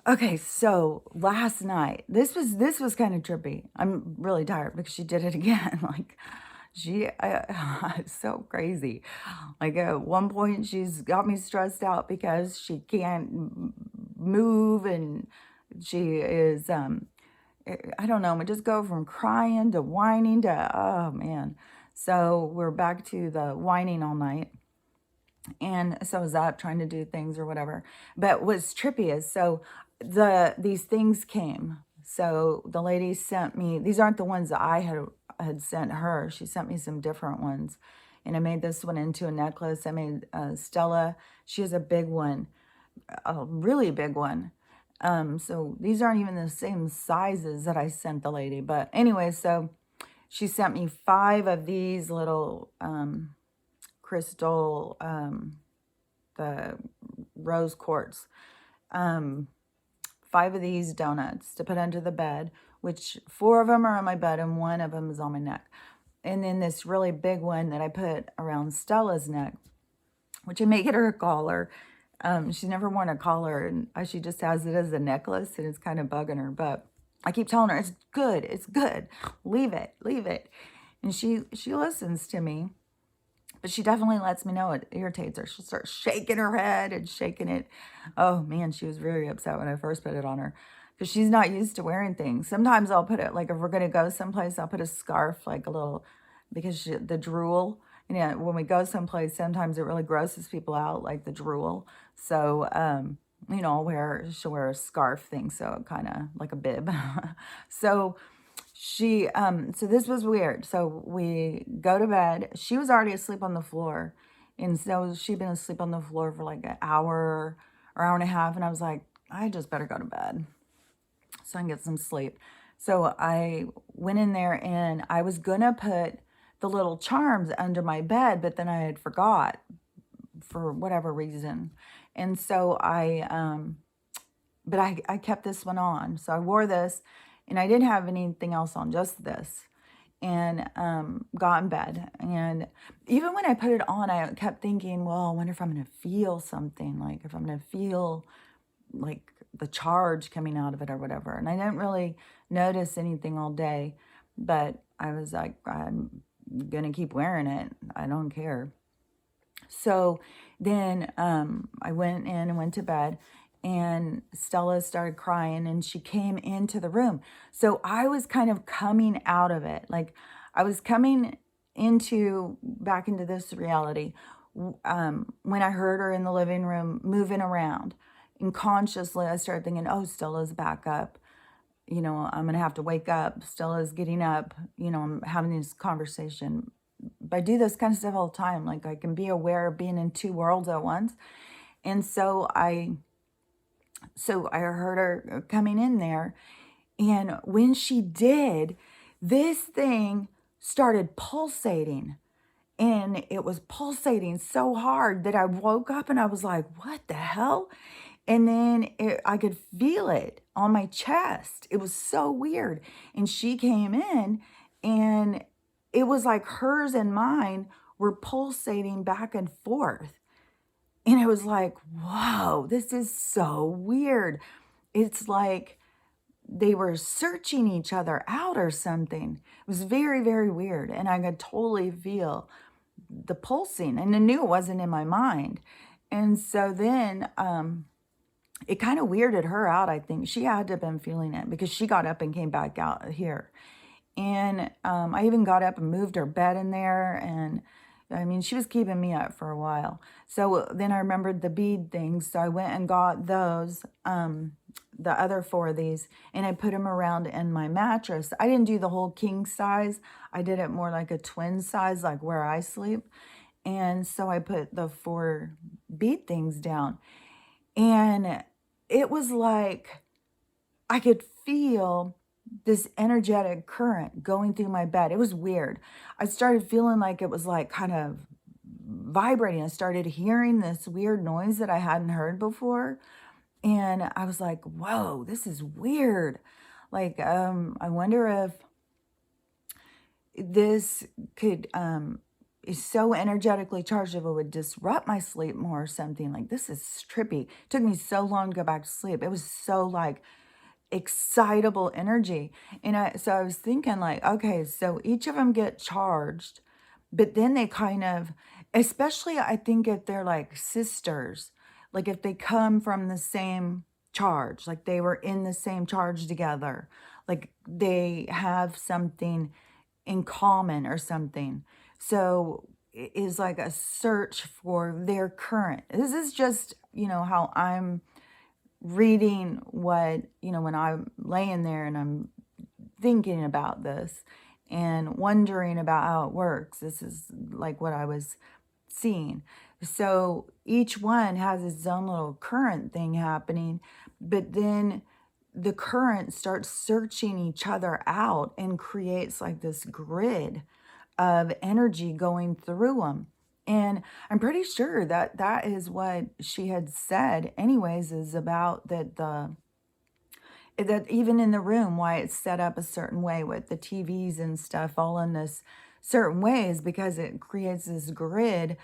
Okay, so last night, this was kind of trippy. I'm really tired because she did it again. Like it's so crazy. Like at one point, she's got me stressed out because she can't move, and she is I don't know. We just go from crying to whining to oh man. So we're back to the whining all night. And so I was up trying to do things or whatever. But what's trippy is so these things came. So the lady sent me, these aren't the ones that I had sent her. She sent me some different ones. And I made this one into a necklace. I made Stella, she has a big one, a really big one. So these aren't even the same sizes that I sent the lady. But anyway, so she sent me 5 of these little crystal the rose quartz. Um, 5 of these donuts to put under the bed, which 4 of them are on my bed and 1 of them is on my neck. And then this really big one that I put around Stella's neck, which I make it her collar. She's never worn a collar, and she just has it as a necklace, and it's kind of bugging her. But I keep telling her, it's good, it's good. Leave it, leave it. And she listens to me. But she definitely lets me know it irritates her. She'll start shaking her head and shaking it. Oh man, she was very upset when I first put it on her because she's not used to wearing things. Sometimes I'll put it, like if we're going to go someplace, I'll put a scarf, like a little, because the drool, when we go someplace, sometimes it really grosses people out, like the drool. So, she'll wear a scarf thing. So kind of like a bib. So, so this was weird. So we go to bed. She was already asleep on the floor. And so she'd been asleep on the floor for like an hour or hour and a half. And I was like, I just better go to bed so I can get some sleep. So I went in there and I was going to put the little charms under my bed, but then I had forgot for whatever reason. And so I kept this one on. So I wore this and I didn't have anything else on, just this. And got in bed. And even when I put it on, I kept thinking, well, I wonder if I'm going to feel something, like if I'm going to feel like the charge coming out of it or whatever. And I didn't really notice anything all day, but I was like, I'm going to keep wearing it. I don't care. So then I went in and went to bed, and Stella started crying and she came into the room. So I was kind of coming out of it. Like I was coming back into this reality when I heard her in the living room moving around. And consciously, I started thinking, oh, Stella's back up. I'm going to have to wake up. Stella's getting up. I'm having this conversation. I do this kind of stuff all the time. Like I can be aware of being in 2 worlds at once. And so I heard her coming in there. And when she did, this thing started pulsating. And it was pulsating so hard that I woke up and I was like, what the hell? And then I could feel it on my chest. It was so weird. And she came in and it was like hers and mine were pulsating back and forth. And I was like, whoa, this is so weird. It's like they were searching each other out or something. It was very, very weird. And I could totally feel the pulsing, and I knew it wasn't in my mind. And so then it kind of weirded her out, I think. She had to have been feeling it because she got up and came back out here. And I even got up and moved her bed in there. And I mean, she was keeping me up for a while. So then I remembered the bead things. So I went and got those, the other 4 of these, and I put them around in my mattress. I didn't do the whole king size. I did it more like a twin size, like where I sleep. And so I put the 4 bead things down. And it was like I could feel this energetic current going through my bed. It was weird. I started feeling like it was like kind of vibrating. I started hearing this weird noise that I hadn't heard before. And I was like, whoa, this is weird. Like, I wonder if this could is so energetically charged if it would disrupt my sleep more or something. Like, this is trippy. It took me so long to go back to sleep. It was so like excitable energy. And so I was thinking like, okay, so each of them get charged, but then they kind of, especially I think if they're like sisters, like if they come from the same charge, like they were in the same charge together, like they have something in common or something. So it is like a search for their current. This is just, how I'm reading what, when I'm laying there and I'm thinking about this and wondering about how it works. This is like what I was seeing. So each one has its own little current thing happening, but then the current starts searching each other out and creates like this grid of energy going through them. And I'm pretty sure that that is what she had said anyways, is about that even in the room, why it's set up a certain way with the TVs and stuff all in this certain ways, because it creates this grid,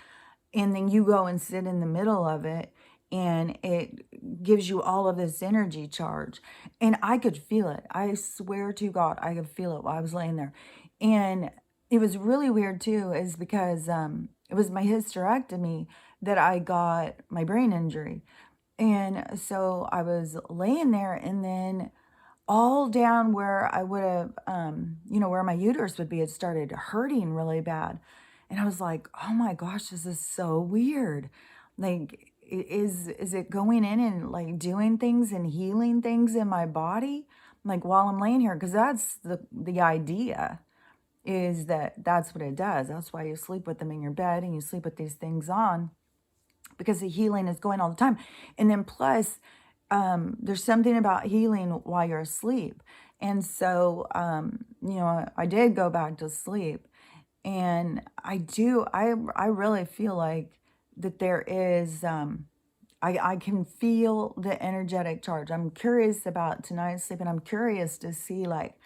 and then you go and sit in the middle of it, and it gives you all of this energy charge. And I could feel it. I swear to God, I could feel it while I was laying there. And it was really weird too, is because it was my hysterectomy that I got my brain injury. And so I was laying there, and then all down where I would have, where my uterus would be, it started hurting really bad. And I was like, oh my gosh, this is so weird. Like, is it going in and like doing things and healing things in my body? Like while I'm laying here, because that's the idea, is that that's what it does. That's why you sleep with them in your bed and you sleep with these things on, because the healing is going all the time. And then plus, there's something about healing while you're asleep. And so, I did go back to sleep, and I really feel like that there is, I can feel the energetic charge. I'm curious about tonight's sleep, and I'm curious to see like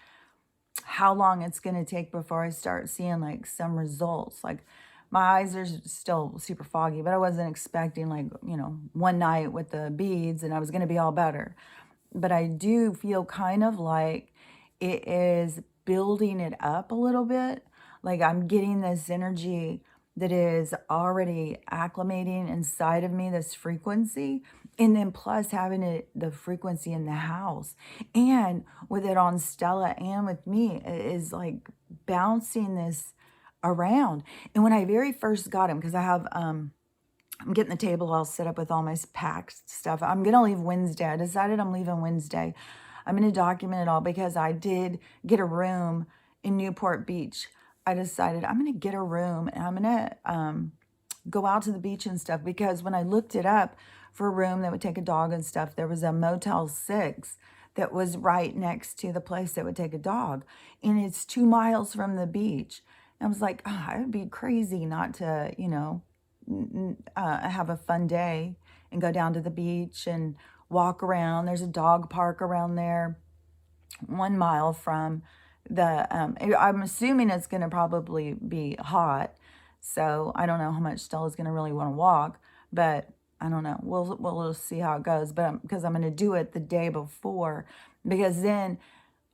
how long it's going to take before I start seeing like some results. Like, my eyes are still super foggy, but I wasn't expecting like, one night with the beads and I was going to be all better. But I do feel kind of like it is building it up a little bit. Like I'm getting this energy that is already acclimating inside of me, this frequency. And then plus having it, the frequency in the house, and with it on Stella and with me, it is like bouncing this around. And when I very first got him, because I have I'm getting the table all set up with all my packed stuff. I'm going to leave Wednesday. I decided I'm leaving Wednesday. I'm going to document it all because I did get a room in Newport Beach. I decided I'm going to get a room, and I'm going to go out to the beach and stuff, because when I looked it up for a room that would take a dog and stuff, there was a Motel 6 that was right next to the place that would take a dog. And it's 2 miles from the beach. And I was like, oh, it would be crazy not to, have a fun day and go down to the beach and walk around. There's a dog park around there, 1 mile from the, I'm assuming it's going to probably be hot. So I don't know how much Stella's going to really want to walk, but I don't know. We'll see how it goes. But because I'm going to do it the day before, because then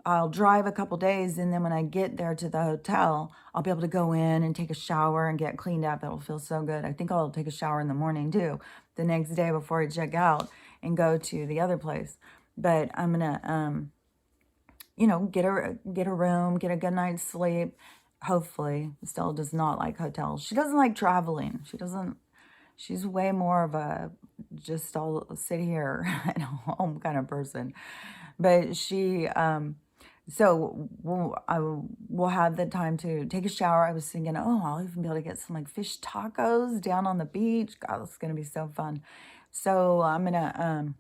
I'll drive a couple days, and then when I get there to the hotel, I'll be able to go in and take a shower and get cleaned up. That'll feel so good. I think I'll take a shower in the morning too, the next day before I check out and go to the other place. But I'm gonna, get a room, get a good night's sleep. Hopefully, Stella does not like hotels. She doesn't like traveling. She's way more of a just I'll sit here at home kind of person. But so I will have the time to take a shower. I was thinking, oh, I'll even be able to get some like fish tacos down on the beach. God, it's going to be so fun. So I'm going to,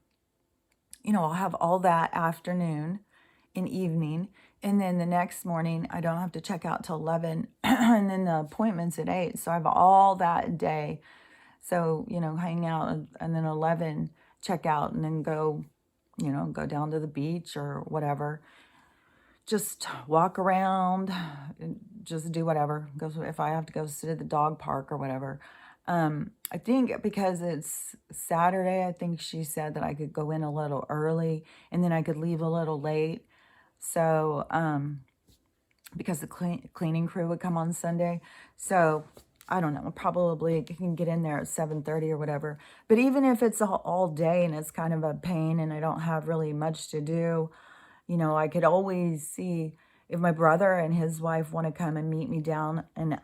I'll have all that afternoon and evening. And then the next morning, I don't have to check out till 11. And then the appointment's at 8. So I have all that day. So, hang out, and then 11, check out, and then go down to the beach or whatever. just walk around, and just do whatever. Go if I have to go sit at the dog park or whatever. I think because it's Saturday, I think she said that I could go in a little early and then I could leave a little late. So, because the cleaning crew would come on Sunday. So I don't know, probably can get in there at 7:30 or whatever. But even if it's all day and it's kind of a pain and I don't have really much to do, I could always see if my brother and his wife want to come and meet me down and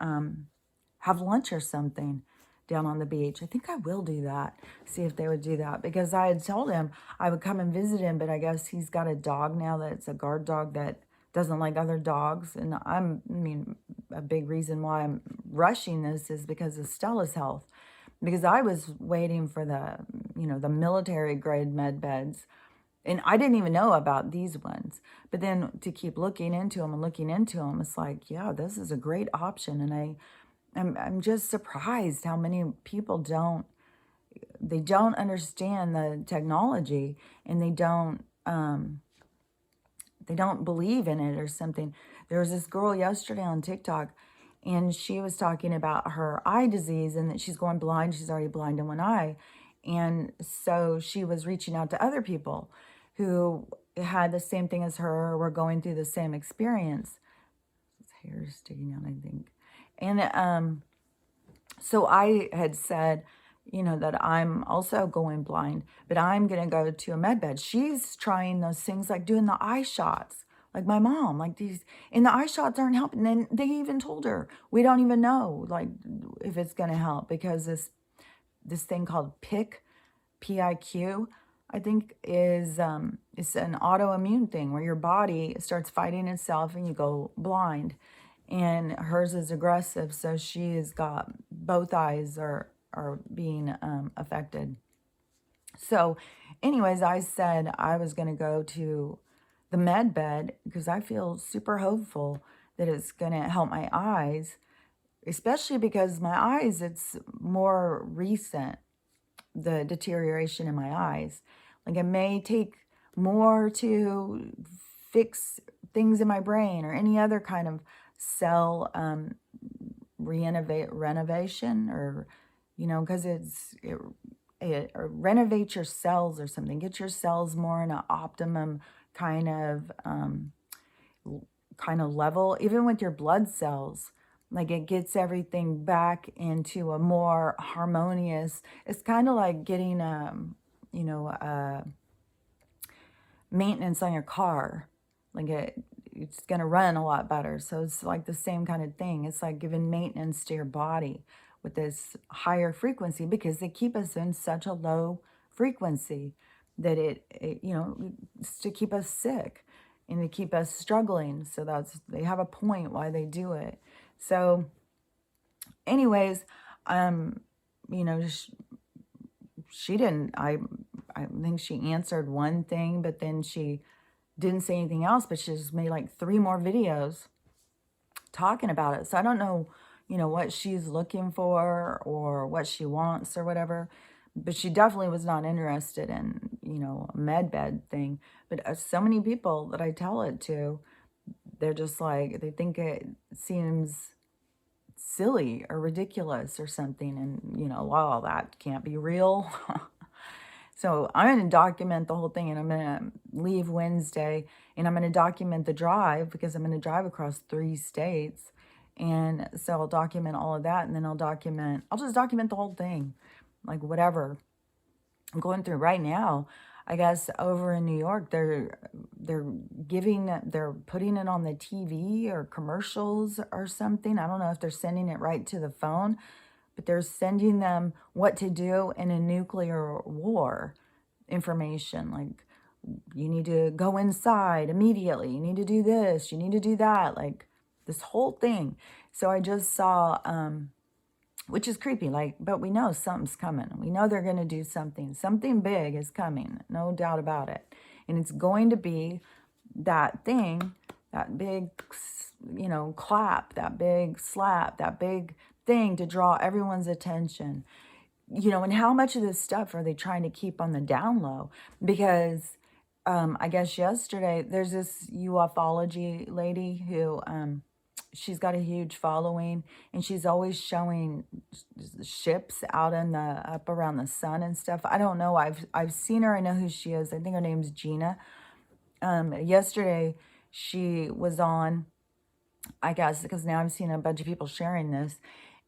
have lunch or something down on the beach. I think I will do that. See if they would do that, because I had told him I would come and visit him, but I guess he's got a dog now that's a guard dog that doesn't like other dogs. And a big reason why I'm rushing this is because of Stella's health. Because I was waiting for the military grade med beds, and I didn't even know about these ones. But then to keep looking into them and looking into them, it's like, yeah, this is a great option. And I'm just surprised how many people don't understand the technology, and they don't believe in it or something. There was this girl yesterday on TikTok, and she was talking about her eye disease and that she's going blind. She's already blind in one eye. And so she was reaching out to other people who had the same thing as her, or were going through the same experience. His hair is sticking out, I think. And so I had said, that I'm also going blind, but I'm going to go to a med bed. She's trying those things like doing the eye shots, like my mom, like these, and the eye shots aren't helping. And they even told her, we don't even know, like, if it's going to help, because this thing called PIQ, I think is, it's an autoimmune thing where your body starts fighting itself and you go blind. And hers is aggressive, so she has got both eyes are being affected. So anyways, I said I was going to go to the med bed because I feel super hopeful that it's going to help my eyes, especially because my eyes, it's more recent, the deterioration in my eyes. Like, it may take more to fix things in my brain or any other kind of cell renovation, or because it or renovate your cells or something, get your cells more in an optimum kind of level. Even with your blood cells, like, it gets everything back into a more harmonious. It's kind of like getting maintenance on your car. Like, it's going to run a lot better. So it's like the same kind of thing. It's like giving maintenance to your body with this higher frequency, because they keep us in such a low frequency that it's to keep us sick and to keep us struggling. So they have a point why they do it. So anyways, she didn't, I think she answered one thing, but then she didn't say anything else, but she just made like 3 more videos talking about it. So I don't know, what she's looking for or what she wants or whatever, but she definitely was not interested in, a med bed thing. But so many people that I tell it to, they're just like, they think it seems silly or ridiculous or something. And, well, that can't be real. So I'm going to document the whole thing, and I'm going to leave Wednesday, and I'm going to document the drive, because I'm going to drive across 3 states. And so I'll document all of that, and then I'll just document the whole thing, like whatever I'm going through right now. I guess over in New York, they're putting it on the TV or commercials or something. I don't know if they're sending it right to the phone, but they're sending them what to do in a nuclear war information. Like, you need to go inside immediately. You need to do this. You need to do that. Like, this whole thing. So I just saw, which is creepy, like, but we know something's coming. We know they're going to do something. Something big is coming. No doubt about it. And it's going to be that thing, that big, clap, that big slap, that big thing to draw everyone's attention. And how much of this stuff are they trying to keep on the down low? Because I guess yesterday, there's this ufology lady who, she's got a huge following, and she's always showing ships out in the up around the sun and stuff. I don't know. I've seen her. I know who she is. I think her name's Gina. Yesterday she was on, I guess, because now I'm seeing a bunch of people sharing this,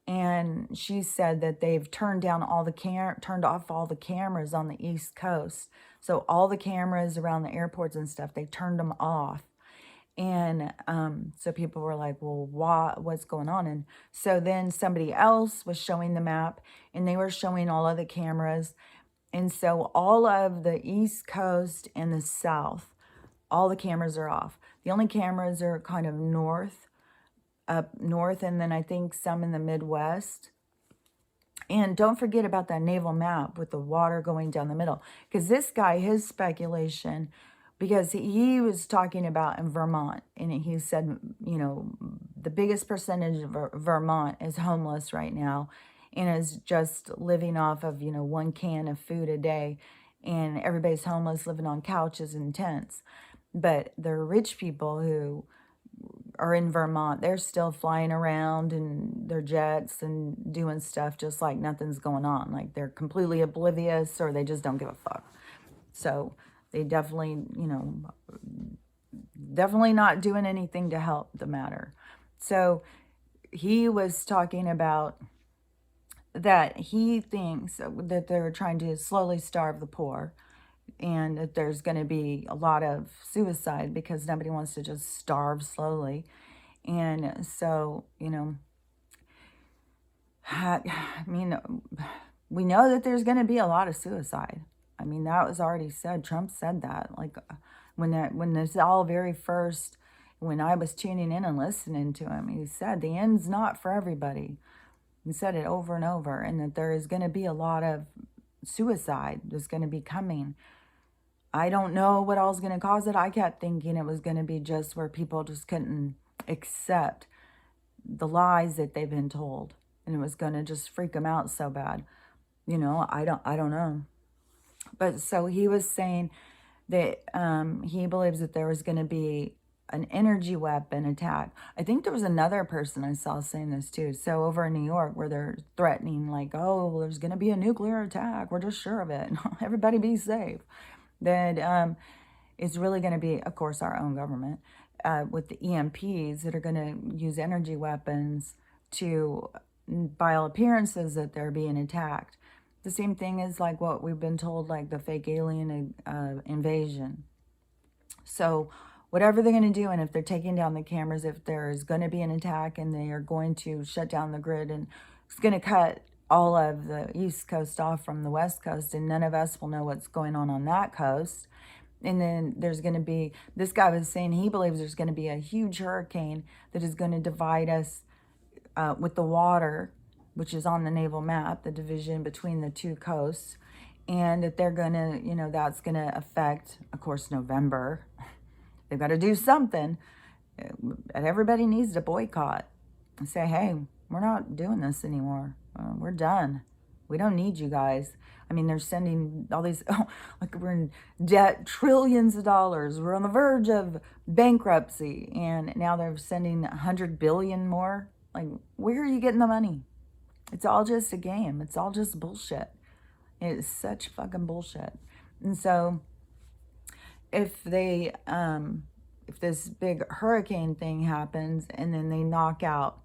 and she said that they've turned off all the cameras on the East Coast. So all the cameras around the airports and stuff, they turned them off. And so people were like, well, what's going on? And so then somebody else was showing the map, and they were showing all of the cameras. And so all of the East Coast and the South, all the cameras are off. The only cameras are kind of up north, and then I think some in the Midwest. And don't forget about that naval map with the water going down the middle. Because this guy, his speculation, because he was talking about in Vermont, and he said, the biggest percentage of Vermont is homeless right now and is just living off of, one can of food a day. And everybody's homeless, living on couches and tents. But the rich people who are in Vermont, they're still flying around in their jets and doing stuff just like nothing's going on. Like they're completely oblivious, or they just don't give a fuck. So they definitely, definitely not doing anything to help the matter. So he was talking about that he thinks that they're trying to slowly starve the poor, and that there's going to be a lot of suicide because nobody wants to just starve slowly. And so, I mean, we know that there's going to be a lot of suicide. I mean, that was already said. Trump said that. Like when this all very first, when I was tuning in and listening to him, he said the end's not for everybody. He said it over and over, and that there is going to be a lot of suicide that's going to be coming. I don't know what all's going to cause it. I kept thinking it was going to be just where people just couldn't accept the lies that they've been told, and it was going to just freak them out so bad. I don't know. But so he was saying that he believes that there was going to be an energy weapon attack. I think there was another person I saw saying this too. So over in New York, where they're threatening like, oh, there's going to be a nuclear attack. We're just sure of it. Everybody be safe. That it's really going to be, of course, our own government with the EMPs that are going to use energy weapons to, by all appearances, that they're being attacked. The same thing is like what we've been told, like the fake alien invasion. So whatever they're going to do, and if they're taking down the cameras, if there's going to be an attack and they are going to shut down the grid, and it's going to cut all of the East Coast off from the West Coast, and none of us will know what's going on that coast. And then there's going to be, this guy was saying he believes there's going to be a huge hurricane that is going to divide us with the water, which is on the naval map, the division between the two coasts, and that they're going to, that's going to affect, of course, November. They've got to do something. And everybody needs to boycott and say, hey, we're not doing this anymore. We're done. We don't need you guys. I mean, they're sending all these, like we're in debt, trillions of dollars. We're on the verge of bankruptcy. And now they're sending 100 billion more. Like, where are you getting the money? It's all just a game. It's all just bullshit. It's such fucking bullshit. And so if they, if this big hurricane thing happens and then they knock out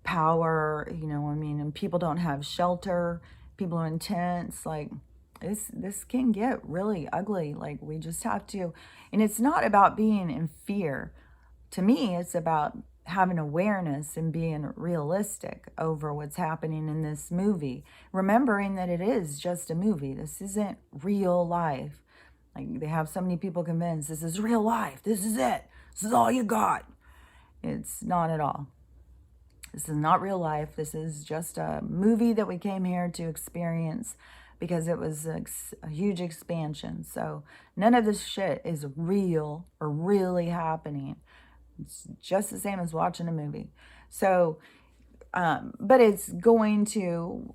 power, and people don't have shelter, people are in tents, like this can get really ugly. Like we just have to, and it's not about being in fear. To me, it's about having awareness and being realistic over what's happening in this movie, remembering that it is just a movie. This isn't real life. Like they have so many people convinced this is real life. This is it. This is all you got. It's not at all. This is not real life. This is just a movie that we came here to experience because it was a huge expansion. So none of this shit is real or really happening. It's just the same as watching a movie. So, but it's going to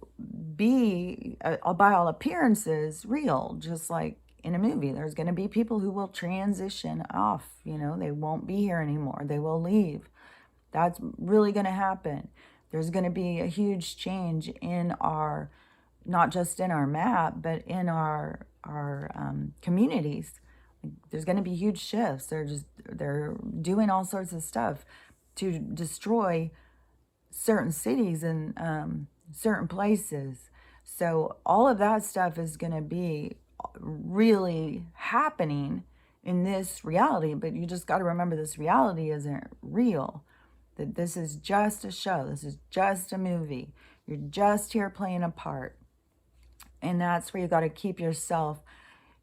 be, by all appearances, real, just like in a movie. There's going to be people who will transition off, they won't be here anymore. They will leave. That's really going to happen. There's going to be a huge change in our, not just in our map, but in our communities. There's going to be huge shifts. They're doing all sorts of stuff to destroy certain cities and certain places. So all of that stuff is going to be really happening in this reality, but you just got to remember this reality isn't real. That this is just a show. This is just a movie. You're just here playing a part. And that's where you got to keep yourself,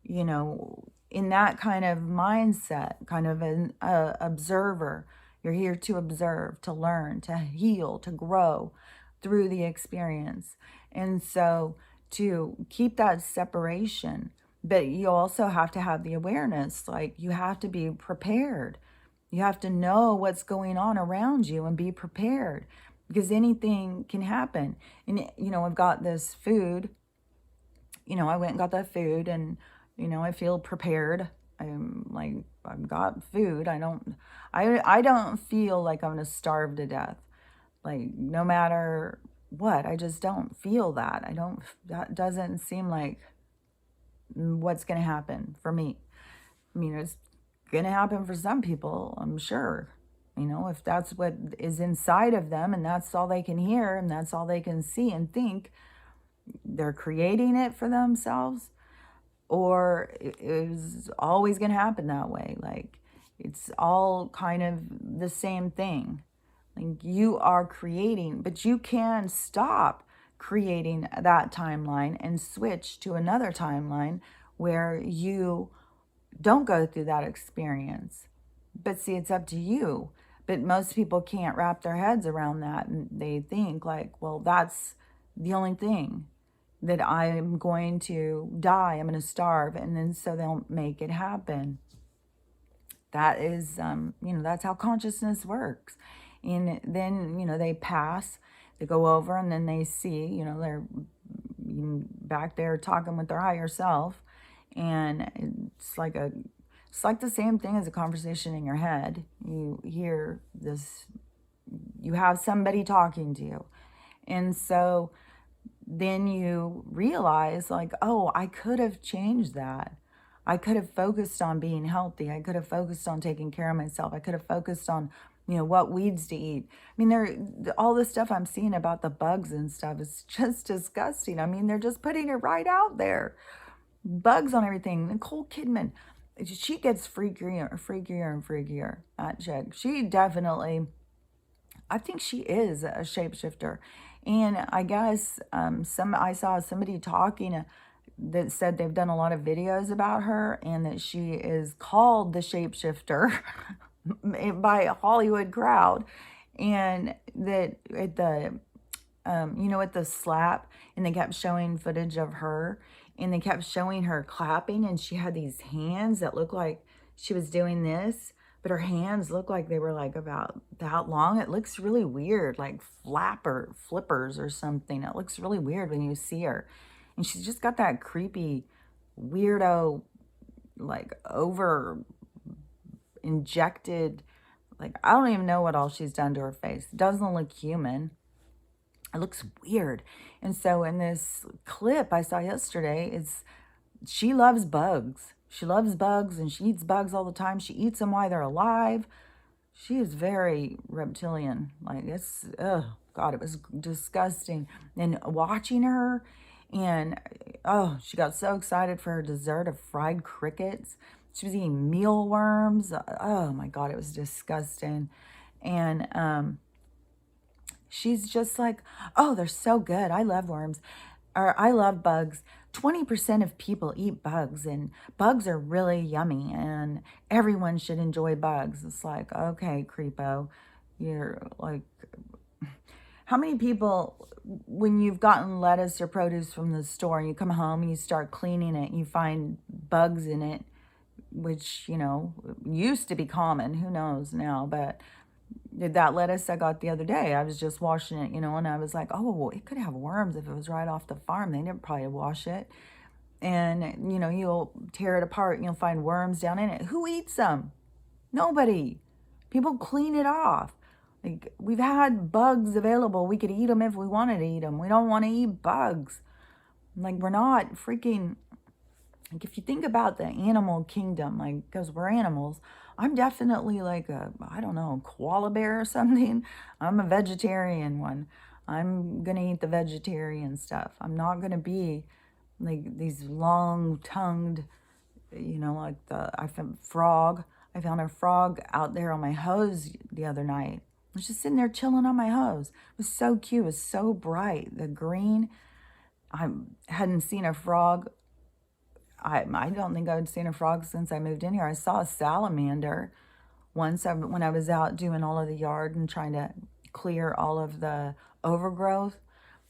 in that kind of mindset, kind of an observer. You're here to observe, to learn, to heal, to grow through the experience. And so to keep that separation, but you also have to have the awareness, like you have to be prepared. You have to know what's going on around you and be prepared, because anything can happen. And, I've got this food, I went and got that food, and, I feel prepared. I'm like, I've got food. I don't feel like I'm going to starve to death. Like, no matter what, I just don't feel that. That doesn't seem like what's going to happen for me. I mean, it's going to happen for some people, I'm sure. If that's what is inside of them and that's all they can hear and that's all they can see and think, they're creating it for themselves, or it is always going to happen that way. Like, it's all kind of the same thing. Like, you are creating, but you can stop creating that timeline and switch to another timeline where you don't go through that experience. But see, it's up to you. But most people can't wrap their heads around that, and they think like, well, that's the only thing, that I'm going to die, I'm going to starve, and then so they'll make it happen. That is, that's how consciousness works. And then, they pass, they go over, and then they see, they're back there talking with their higher self, and it's like the same thing as a conversation in your head. You hear this, you have somebody talking to you, and so then you realize like, oh, I could have changed that. I could have focused on being healthy. I could have focused on taking care of myself. I could have focused on, what weeds to eat. I mean, all this stuff I'm seeing about the bugs and stuff is just disgusting. I mean, they're just putting it right out there. Bugs on everything. Nicole Kidman, she gets freakier and freakier. That chick. She definitely, I think she is a shapeshifter. And I guess I saw somebody talking that said they've done a lot of videos about her, and that she is called the shapeshifter by a Hollywood crowd. And that at the, at the slap, and they kept showing footage of her, and they kept showing her clapping, and she had these hands that looked like she was doing this, but her hands look like they were like about that long. It looks really weird, like flippers or something. It looks really weird when you see her. And she's just got that creepy, weirdo, like over injected, like I don't even know what all she's done to her face. It doesn't look human. It looks weird. And so in this clip I saw yesterday, she loves bugs. She loves bugs, and she eats bugs all the time. She eats them while they're alive. She is very reptilian. Like, it's, oh, God, it was disgusting. And watching her, and, oh, she got so excited for her dessert of fried crickets. She was eating mealworms. Oh, my God, it was disgusting. And she's just like, oh, they're so good. I love worms. Or I love bugs. 20% of people eat bugs, and bugs are really yummy, and everyone should enjoy bugs. It's like, okay, creepo, you're like, how many people, when you've gotten lettuce or produce from the store and you come home and you start cleaning it, you find bugs in it, which, used to be common, who knows now, but that lettuce I got the other day, I was just washing it, and I was like, oh, it could have worms if it was right off the farm. They didn't probably wash it. And, you'll tear it apart and you'll find worms down in it. Who eats them? Nobody. People clean it off. Like, we've had bugs available. We could eat them if we wanted to eat them. We don't want to eat bugs. Like, we're not freaking, like, if you think about the animal kingdom, like, because we're animals, I'm definitely like I don't know, koala bear or something. I'm a vegetarian one. I'm going to eat the vegetarian stuff. I'm not going to be like these long-tongued, like I found frog. I found a frog out there on my hose the other night. I was just sitting there chilling on my hose. It was so cute. It was so bright. The green. I hadn't seen a frog. I don't think I'd seen a frog since I moved in here. I saw a salamander once when I was out doing all of the yard and trying to clear all of the overgrowth.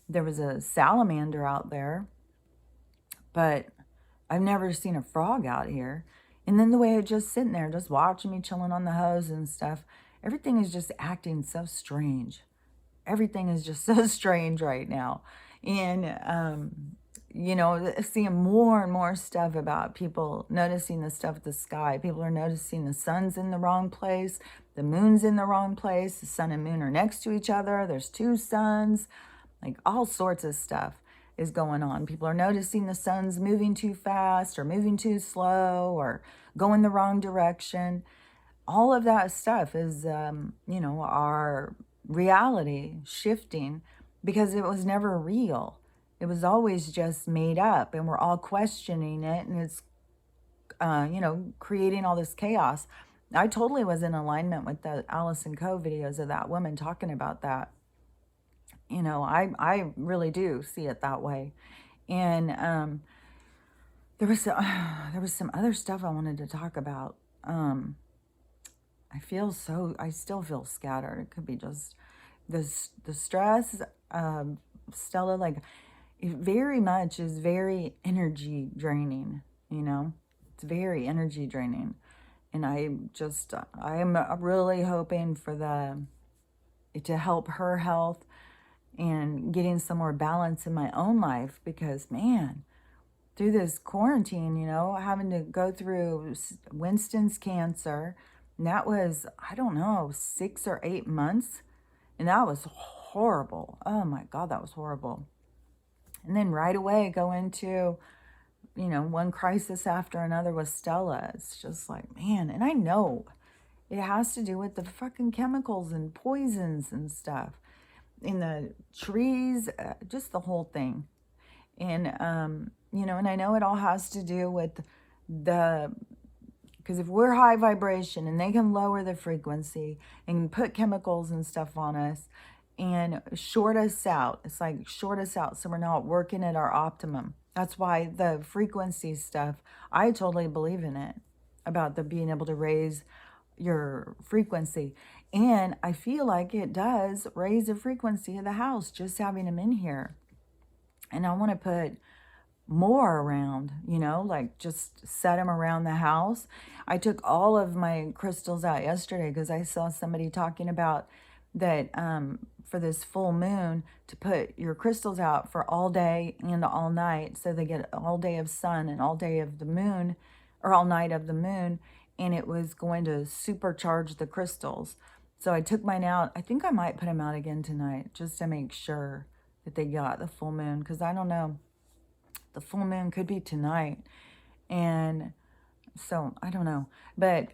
There was a salamander out there, but I've never seen a frog out here. And then the way it just sitting there, just watching me chilling on the hose and stuff, everything is just acting so strange. Everything is just so strange right now. And, seeing more and more stuff about people noticing the stuff at the sky. People are noticing the sun's in the wrong place. The moon's in the wrong place. The sun and moon are next to each other. There's two suns. Like, all sorts of stuff is going on. People are noticing the sun's moving too fast or moving too slow or going the wrong direction. All of that stuff is, our reality shifting because it was never real. It was always just made up, and we're all questioning it, and it's, creating all this chaos. I totally was in alignment with the Allison Coe videos of that woman talking about that. I really do see it that way. And there was some other stuff I wanted to talk about. I still feel scattered. It could be just the stress. Stella, like, it very much is very energy draining, It's very energy draining. And I'm really hoping for it to help her health and getting some more balance in my own life because, man, through this quarantine, having to go through Winston's cancer, and that was, I don't know, 6 or 8 months, and that was horrible. Oh my God, that was horrible. And then right away go into, one crisis after another with Stella. It's just like, man, and I know it has to do with the fucking chemicals and poisons and stuff in the trees, just the whole thing. And, and I know it all has to do with because if we're high vibration and they can lower the frequency and put chemicals and stuff on us and short us out, it's like short us out so we're not working at our optimum. That's why the frequency stuff, I totally believe in it, about the being able to raise your frequency. And I feel like it does raise the frequency of the house, just having them in here. And I want to put more around, like just set them around the house. I took all of my crystals out yesterday because I saw somebody talking about that for this full moon to put your crystals out for all day and all night, so they get all day of sun and all day of the moon, or all night of the moon, and it was going to supercharge the crystals. So I took mine out. I think I might put them out again tonight just to make sure that they got the full moon, because I don't know, the full moon could be tonight. And so I don't know, but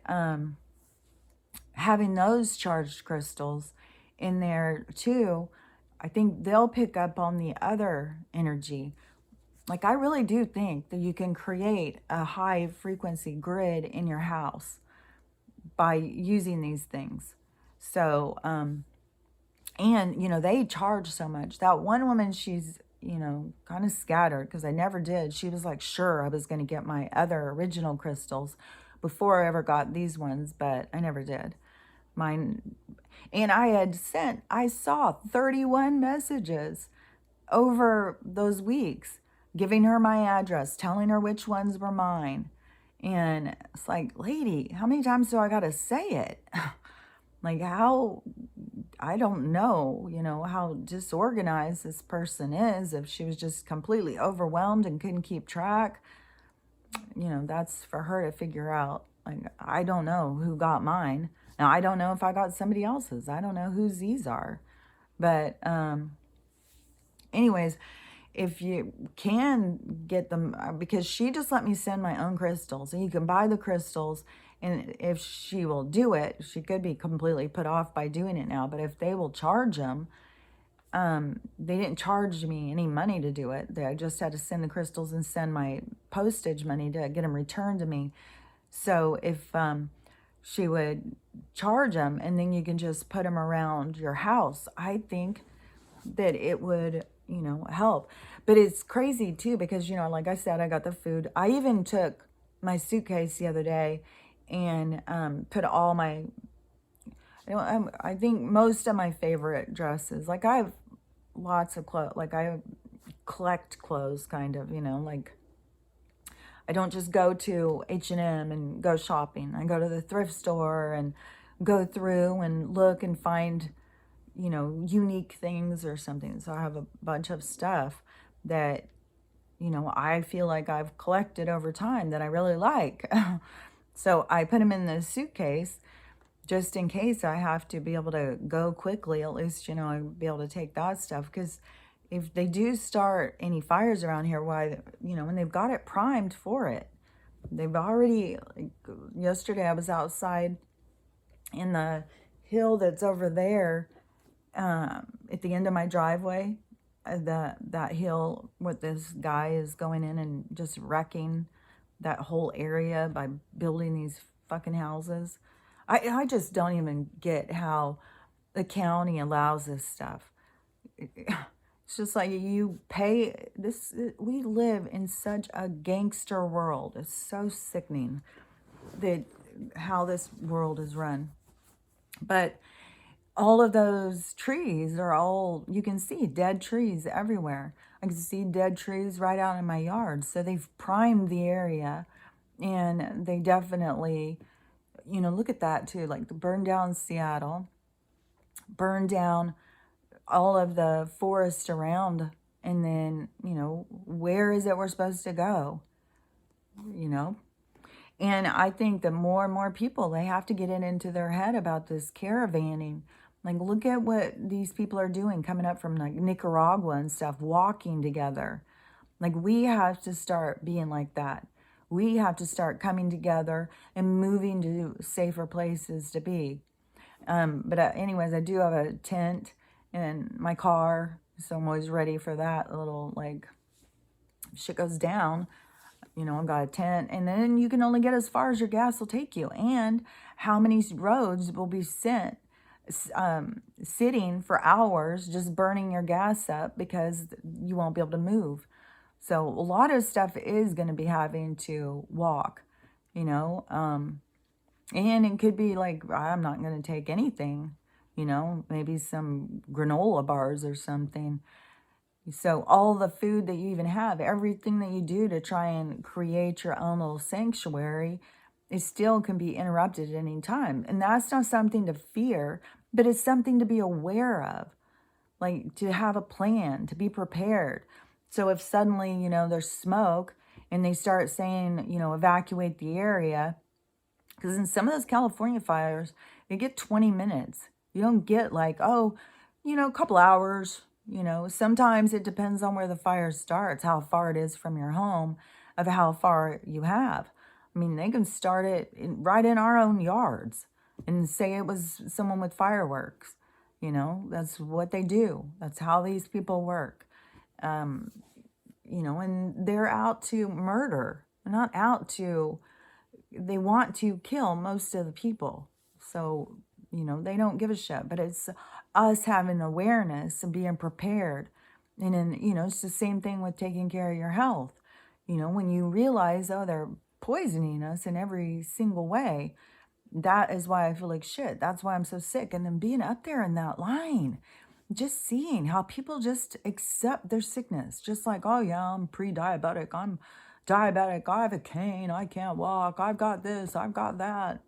having those charged crystals in there too, I think they'll pick up on the other energy. Like, I really do think that you can create a high frequency grid in your house by using these things. So, and, they charge so much. That one woman, she's, kind of scattered because I never did. She was like, sure, I was going to get my other original crystals before I ever got these ones, but I never did. Mine, and I saw 31 messages over those weeks, giving her my address, telling her which ones were mine. And it's like, lady, how many times do I got to say it? Like, how I don't know, how disorganized this person is. If she was just completely overwhelmed and couldn't keep track, that's for her to figure out. Like, I don't know who got mine. Now, I don't know if I got somebody else's. I don't know whose these are. But, anyways, if you can get them, because she just let me send my own crystals, and you can buy the crystals. And if she will do it, she could be completely put off by doing it now. But if they will charge them, they didn't charge me any money to do it. I just had to send the crystals and send my postage money to get them returned to me. So if she would charge them, and then you can just put them around your house, I think that it would, help. But it's crazy too, because, like I said, I got the food. I even took my suitcase the other day and put all my, I think most of my favorite dresses. Like, I have lots of clothes. Like, I collect clothes, kind of, like, I don't just go to H&M and go shopping. I go to the thrift store and go through and look and find, unique things or something. So I have a bunch of stuff that, I feel like I've collected over time that I really like. So I put them in the suitcase just in case I have to be able to go quickly. At least, I'll be able to take that stuff. Because if they do start any fires around here, why, when they've got it primed for it, they've already, like, yesterday I was outside in the hill that's over there, at the end of my driveway, that hill where this guy is going in and just wrecking that whole area by building these fucking houses. I just don't even get how the county allows this stuff. It's just like, you pay this. We live in such a gangster world. It's so sickening that how this world is run. But all of those trees are all, you can see dead trees everywhere. I can see dead trees right out in my yard. So they've primed the area, and they definitely, look at that too. Like, the burn down Seattle, burn down all of the forest around, and then, where is it we're supposed to go? And I think that more and more people, they have to get it into their head about this caravanning. Like, look at what these people are doing, coming up from, like, Nicaragua and stuff, walking together. Like, we have to start being like that. We have to start coming together and moving to safer places to be. But anyways, I do have a tent in my car, so I'm always ready for that. A little, like, if shit goes down, I've got a tent, and then you can only get as far as your gas will take you, and how many roads will be sitting for hours, just burning your gas up because you won't be able to move. So a lot of stuff is going to be having to walk, and it could be like, I'm not going to take anything, maybe some granola bars or something. So all the food that you even have, everything that you do to try and create your own little sanctuary, it still can be interrupted at any time. And that's not something to fear, but it's something to be aware of. Like, to have a plan, to be prepared. So if suddenly, there's smoke and they start saying, evacuate the area, because in some of those California fires, you get 20 minutes. You don't get like, a couple hours. Sometimes it depends on where the fire starts, how far it is from your home, of how far you have. I mean, they can start it right in our own yards and say it was someone with fireworks. That's what they do. That's how these people work. And they're out to murder. They're not out to, they want to kill most of the people. So, they don't give a shit. But it's us having awareness and being prepared. And then, it's the same thing with taking care of your health. When you realize, they're poisoning us in every single way, that is why I feel like shit. That's why I'm so sick. And then being up there in that line, just seeing how people just accept their sickness. Just like, oh yeah, I'm pre-diabetic. I'm diabetic. I have a cane. I can't walk. I've got this. I've got that.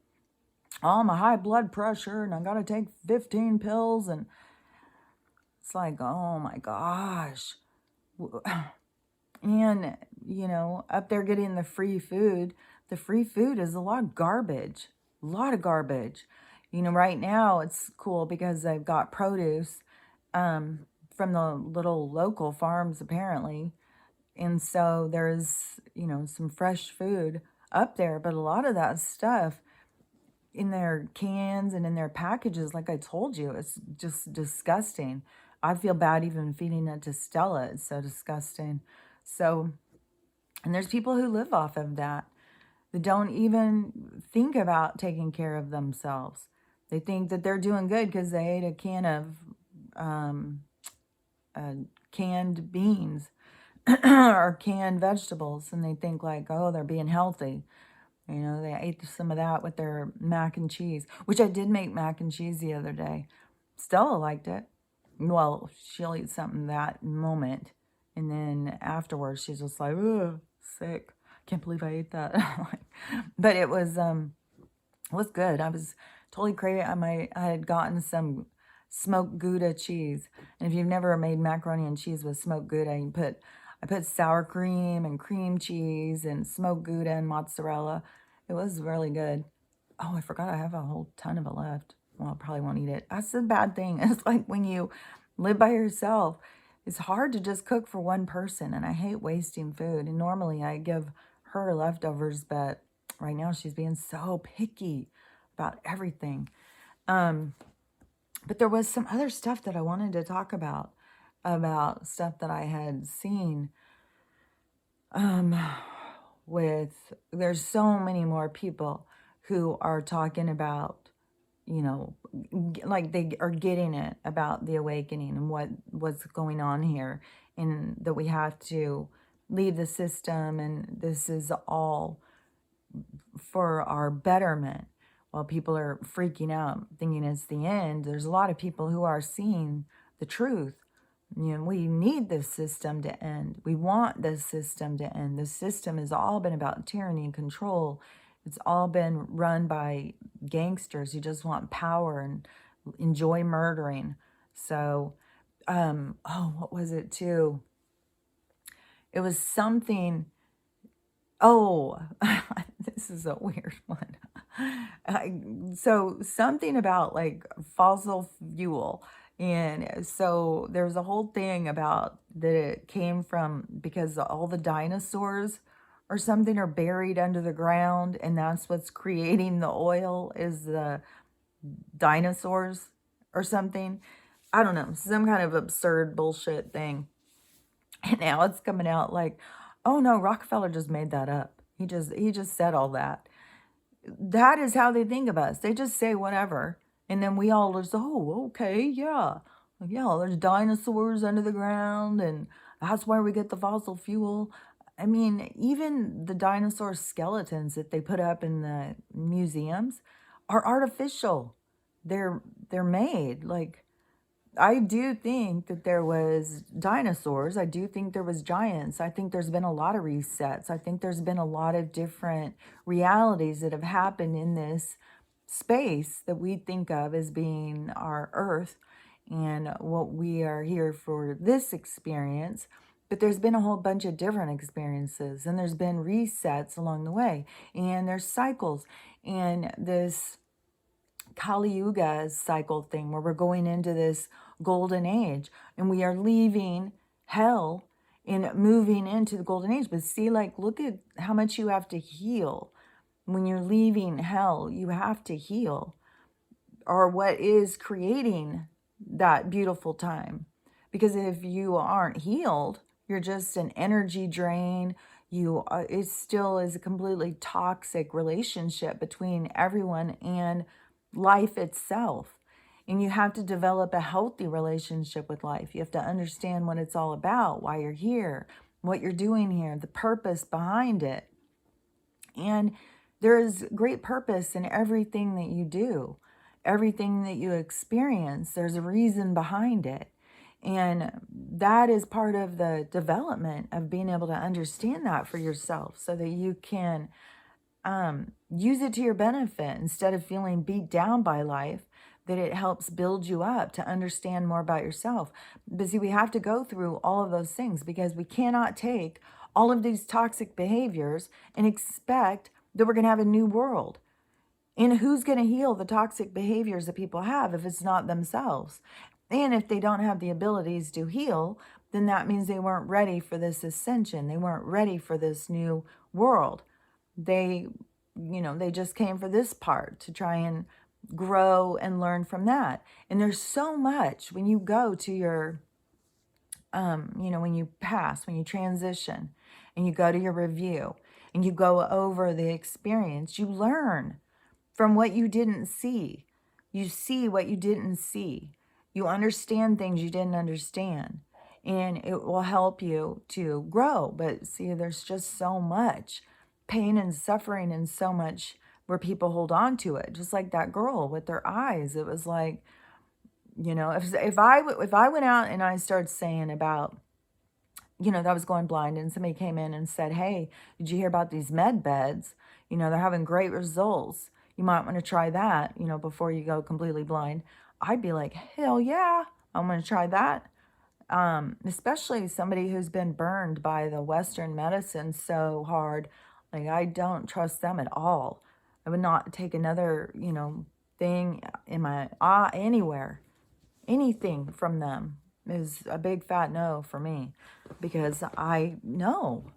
oh, my high blood pressure and I got to take 15 pills. And it's like, oh my gosh. And, up there getting the free food is a lot of garbage, a lot of garbage. Right now it's cool because they've got produce from the little local farms, apparently. And so there's, some fresh food up there, but a lot of that stuff in their cans and in their packages, like I told you, it's just disgusting. I feel bad even feeding it to Stella. It's so disgusting. So, and there's people who live off of that don't even think about taking care of themselves. They think that they're doing good because they ate a can of um, canned beans or canned vegetables, and they think like, oh, they're being healthy. They ate some of that with their mac and cheese, which I did make mac and cheese the other day. Stella liked it. Well, she'll eat something that moment, and then afterwards she's just like, ugh, sick. Can't believe I ate that. But it was good. I was totally crazy. I had gotten some smoked Gouda cheese, and if you've never made macaroni and cheese with smoked Gouda, I put sour cream and cream cheese and smoked Gouda and mozzarella. It was really good. Oh, I forgot I have a whole ton of it left. Well, I probably won't eat it. That's the bad thing. It's like when you live by yourself, it's hard to just cook for one person, and I hate wasting food. And normally I give her leftovers, but right now she's being so picky about everything. But there was some other stuff that I wanted to talk about stuff that I had seen there's so many more people who are talking about, like they are getting it about the awakening and what's going on here, and that we have to leave the system, and this is all for our betterment. While people are freaking out thinking it's the end, there's a lot of people who are seeing the truth. We need this system to end. We want this system to end. This system has all been about tyranny and control. It's all been run by gangsters who just want power and enjoy murdering. So, what was it too? It was something. Oh, this is a weird one. So something about like fossil fuel. And so there's a whole thing about that it came from because all the dinosaurs or something are buried under the ground, and that's what's creating the oil is the dinosaurs or something. I don't know, some kind of absurd bullshit thing. And now it's coming out like, oh no, Rockefeller just made that up. He just said all that. That is how they think of us. They just say whatever. And then we all just, oh, okay, yeah. Yeah, there's dinosaurs under the ground, and that's where we get the fossil fuel. I mean, even the dinosaur skeletons that they put up in the museums are artificial. They're made. Like, I do think that there was dinosaurs. I do think there was giants. I think there's been a lot of resets. I think there's been a lot of different realities that have happened in this space that we think of as being our earth and what we are here for this experience. But there's been a whole bunch of different experiences, and there's been resets along the way, and there's cycles, and this Kali Yuga cycle thing where we're going into this golden age and we are leaving hell and moving into the golden age. But see, like, look at how much you have to heal. When you're leaving hell, you have to heal, or what is creating that beautiful time. Because if you aren't healed, you're just an energy drain. It still is a completely toxic relationship between everyone and life itself. And you have to develop a healthy relationship with life. You have to understand what it's all about, why you're here, what you're doing here, the purpose behind it. And there is great purpose in everything that you do, everything that you experience. There's a reason behind it. And that is part of the development of being able to understand that for yourself so that you can use it to your benefit instead of feeling beat down by life, that it helps build you up to understand more about yourself. But see, we have to go through all of those things because we cannot take all of these toxic behaviors and expect that we're going to have a new world. And who's going to heal the toxic behaviors that people have if it's not themselves? And if they don't have the abilities to heal, then that means they weren't ready for this ascension. They weren't ready for this new world. They, they just came for this part to try and grow and learn from that. And there's so much when you go to your, when you pass, when you transition and you go to your review and you go over the experience, you learn from what you didn't see. You see what you didn't see. You understand things you didn't understand. And it will help you to grow. But see, there's just so much pain and suffering and so much where people hold on to it. Just like that girl with their eyes. It was like, if I went out and I started saying about, that I was going blind and somebody came in and said, hey, did you hear about these med beds? They're having great results. You might want to try that, before you go completely blind. I'd be like, hell yeah, I'm going to try that. Especially somebody who's been burned by the Western medicine so hard. Like, I don't trust them at all. I would not take another, thing in my anywhere. Anything from them is a big fat no for me, because I know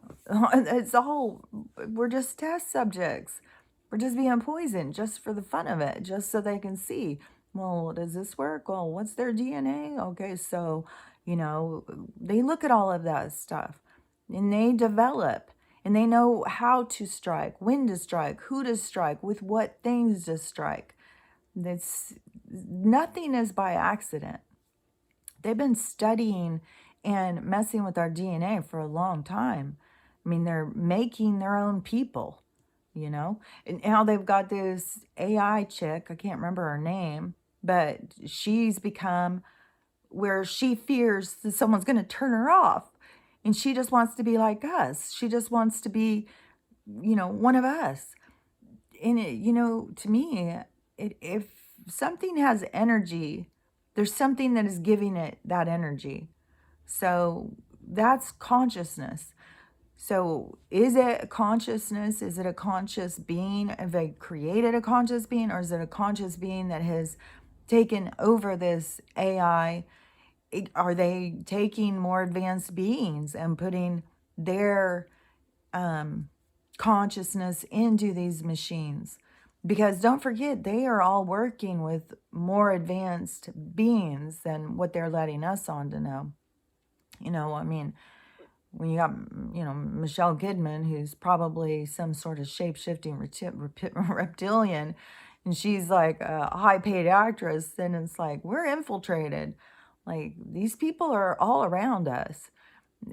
it's all, we're just test subjects. We're just being poisoned just for the fun of it, just so they can see, well, does this work? Well, what's their DNA? Okay, so, they look at all of that stuff and they develop and they know how to strike, when to strike, who to strike, with what things to strike. That's, nothing is by accident. They've been studying and messing with our DNA for a long time. I mean, they're making their own people, And now they've got this AI chick, I can't remember her name, but she's become where she fears that someone's going to turn her off. And she just wants to be like us. She just wants to be, one of us. And, to me, if something has energy, there's something that is giving it that energy. So that's consciousness. So is it a consciousness? Is it a conscious being? Have they created a conscious being, or is it a conscious being that has taken over this AI? Are they taking more advanced beings and putting their consciousness into these machines? Because don't forget, they are all working with more advanced beings than what they're letting us on to know. I mean, when you got, Michelle Kidman, who's probably some sort of shape-shifting reptilian, and she's like a high-paid actress, then it's like, we're infiltrated. Like, these people are all around us.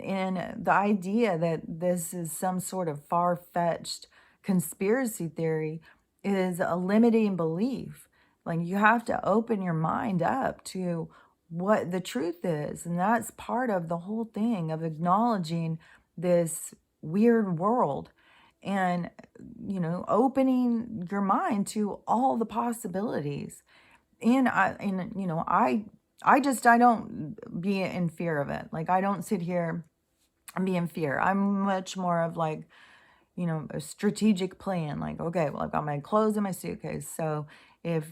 And the idea that this is some sort of far-fetched conspiracy theory is a limiting belief. Like, you have to open your mind up to what the truth is. And that's part of the whole thing of acknowledging this weird world and, opening your mind to all the possibilities. And I don't be in fear of it. Like, I don't sit here and be in fear. I'm much more of like, a strategic plan. Like, okay, well, I've got my clothes in my suitcase. So it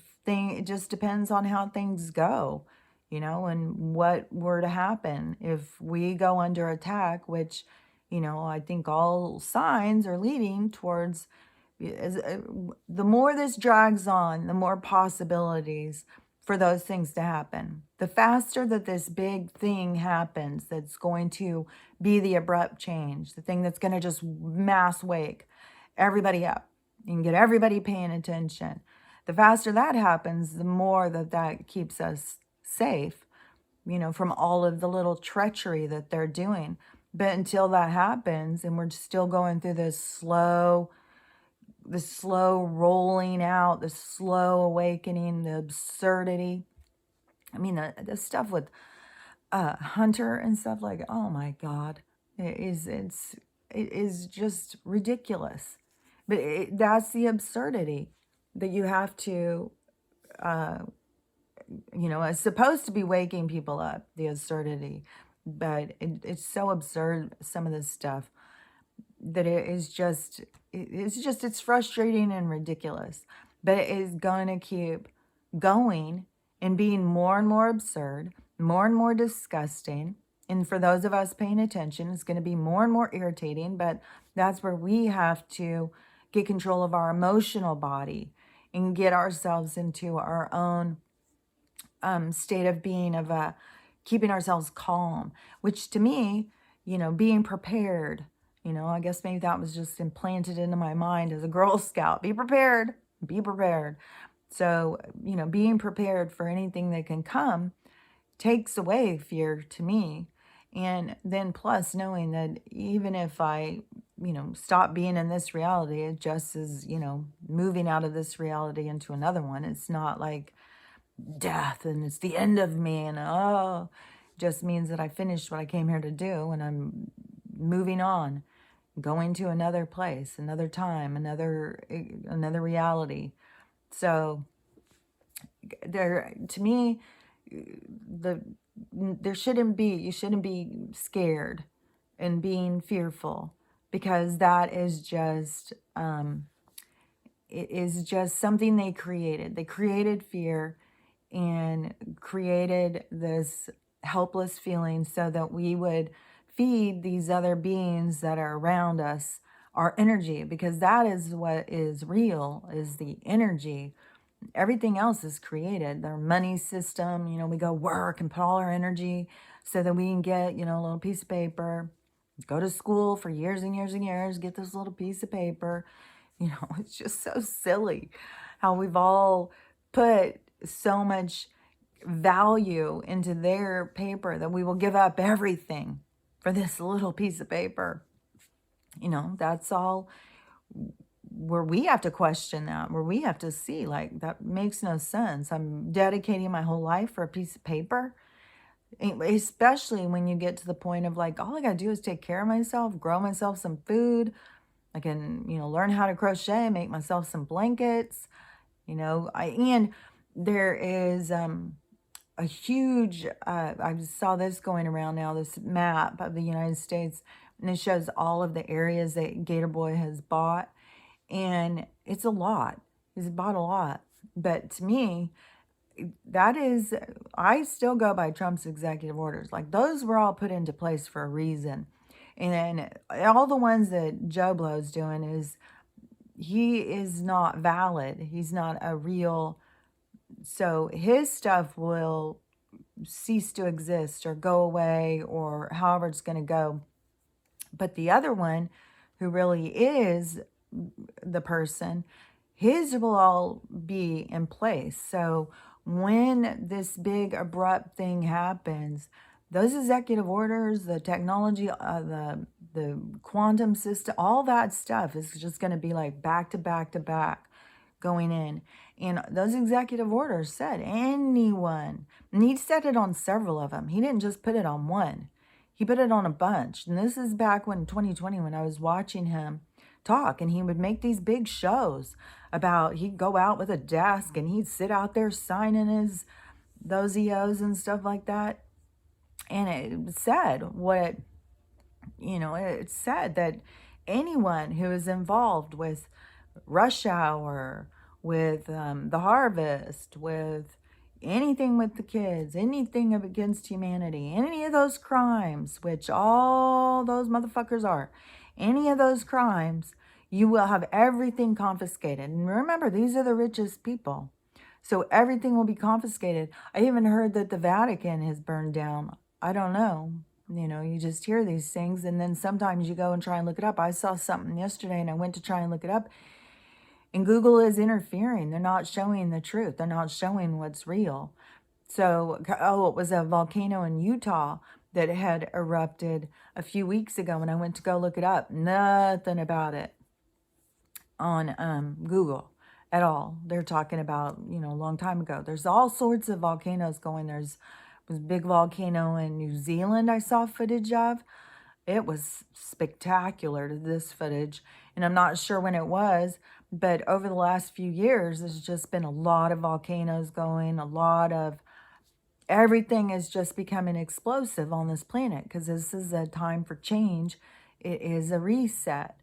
just depends on how things go, and what were to happen if we go under attack, which, I think all signs are leading towards, the more this drags on, the more possibilities for those things to happen. The faster that this big thing happens, that's going to be the abrupt change, the thing that's going to just mass wake everybody up and get everybody paying attention. The faster that happens, the more that keeps us safe, from all of the little treachery that they're doing. But until that happens, and we're still going through this slow rolling out, the slow awakening, the absurdity. I mean, the stuff with Hunter and stuff, like, oh my God, it is just ridiculous. But that's the absurdity that you have to, uh, it's supposed to be waking people up, the absurdity. But it's so absurd, some of this stuff, that it's frustrating and ridiculous. But it is going to keep going and being more and more absurd, more and more disgusting. And for those of us paying attention, it's going to be more and more irritating. But that's where we have to get control of our emotional body and get ourselves into our own state of being, of keeping ourselves calm, which to me, being prepared, I guess maybe that was just implanted into my mind as a Girl Scout. Be prepared, be prepared. So, being prepared for anything that can come takes away fear to me. And then plus knowing that even if I, stop being in this reality, it just is, moving out of this reality into another one. It's not like death and it's the end of me, and just means that I finished what I came here to do and I'm moving on, going to another place, another time, another reality. So there, to me, you shouldn't be scared and being fearful, because that is just it is just something they created. They created fear and created this helpless feeling so that we would feed these other beings that are around us our energy, because that is what is real, is the energy. Everything else is created. Their money system, we go work and put all our energy so that we can get, a little piece of paper, go to school for years and years and years, get this little piece of paper. It's just so silly how we've all put so much value into their paper that we will give up everything for this little piece of paper. That's all where we have to question that, where we have to see, like, that makes no sense. I'm dedicating my whole life for a piece of paper. Especially when you get to the point of like, all I gotta do is take care of myself, grow myself some food. I can, learn how to crochet, make myself some blankets. And there is a huge, I saw this going around now, this map of the United States, and it shows all of the areas that Gator Boy has bought. And it's a lot. He's bought a lot. But to me, I still go by Trump's executive orders. Like, those were all put into place for a reason. And all the ones that Joe Blow's doing he is not valid. He's not a real, so his stuff will cease to exist or go away, or however it's going to go. But the other one, who really is the person, his will all be in place. So when this big abrupt thing happens, those executive orders, the technology, the quantum system, all that stuff is just going to be like back to back to back going in. And those executive orders said anyone, and he said it on several of them. He didn't just put it on one. He put it on a bunch. And this is back when 2020, when I was watching him talk, and he would make these big shows about, he'd go out with a desk and he'd sit out there signing those EOs and stuff like that. And it said it said that anyone who is involved with rush hour, with the harvest, with anything with the kids, anything against humanity, any of those crimes, which all those motherfuckers are, any of those crimes, you will have everything confiscated. And remember, these are the richest people. So everything will be confiscated. I even heard that the Vatican has burned down. I don't know. You just hear these things, and then sometimes you go and try and look it up. I saw something yesterday and I went to try and look it up, and Google is interfering. They're not showing the truth. They're not showing what's real. So, it was a volcano in Utah that had erupted a few weeks ago, and I went to go look it up. Nothing about it on Google at all. They're talking about, a long time ago. There's all sorts of volcanoes going. There's a big volcano in New Zealand I saw footage of. It was spectacular, to this footage. And I'm not sure when it was, but over the last few years, there's just been a lot of volcanoes going, a lot of everything is just becoming explosive on this planet because this is a time for change. It is a reset